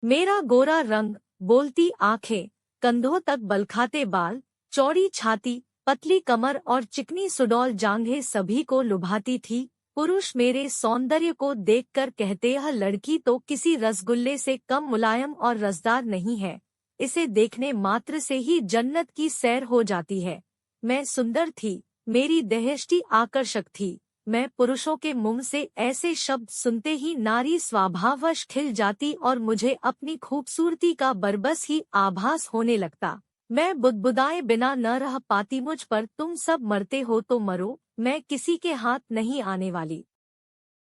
मेरा गोरा रंग, बोलती आंखें, कंधों तक बलखाते बाल, चौड़ी छाती, पतली कमर और चिकनी सुडौल जांघें सभी को लुभाती थी। पुरुष मेरे सौंदर्य को देखकर कहते, यह लड़की तो किसी रसगुल्ले से कम मुलायम और रसदार नहीं है, इसे देखने मात्र से ही जन्नत की सैर हो जाती है। मैं सुंदर थी, मेरी दृष्टि आकर्षक थी। मैं पुरुषों के मुंह से ऐसे शब्द सुनते ही नारी स्वभाववश खिल जाती और मुझे अपनी खूबसूरती का बरबस ही आभास होने लगता। मैं बुदबुदाए बिना न रह पाती, मुझ पर तुम सब मरते हो तो मरो, मैं किसी के हाथ नहीं आने वाली।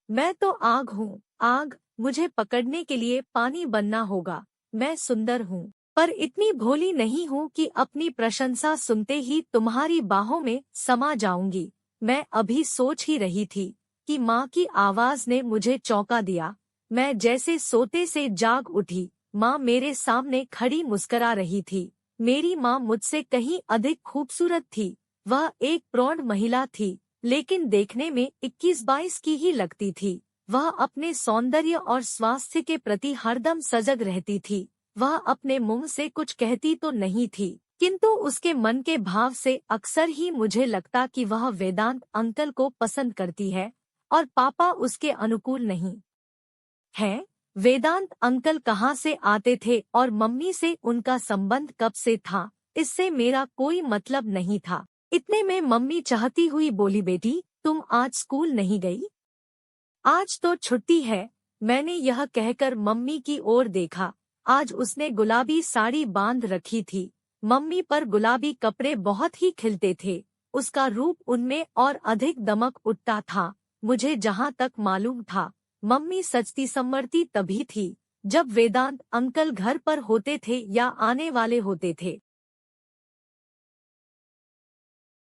मैं तो आग हूँ, आग, मुझे पकड़ने के लिए पानी बनना होगा। मैं सुंदर हूँ, पर इतनी भोली नहीं हूँ कि अपनी प्रशंसा सुनते ही तुम्हारी बाहों में समा जाऊंगी। मैं अभी सोच ही रही थी कि माँ की आवाज ने मुझे चौंका दिया। मैं जैसे सोते से जाग उठी। माँ मेरे सामने खड़ी मुस्करा रही थी। मेरी माँ मुझसे कहीं अधिक खूबसूरत थी। वह एक प्रौढ़ महिला थी, लेकिन देखने में 21-22 की ही लगती थी। वह अपने सौंदर्य और स्वास्थ्य के प्रति हरदम सजग रहती थी। वह अपने मुंह से कुछ कहती तो नहीं थी, किंतु उसके मन के भाव से अक्सर ही मुझे लगता कि वह वेदांत अंकल को पसंद करती है और पापा उसके अनुकूल नहीं है। वेदांत अंकल कहाँ से आते थे और मम्मी से उनका संबंध कब से था, इससे मेरा कोई मतलब नहीं था। इतने में मम्मी चाहती हुई बोली, बेटी तुम आज स्कूल नहीं गई? आज तो छुट्टी है। मैंने यह कहकर मम्मी की ओर देखा। आज उसने गुलाबी साड़ी बांध रखी थी। मम्मी पर गुलाबी कपड़े बहुत ही खिलते थे। उसका रूप उनमें और अधिक दमक उठता था। मुझे जहाँ तक मालूम था, मम्मी सजती संवरती तभी थी जब वेदांत अंकल घर पर होते थे या आने वाले होते थे।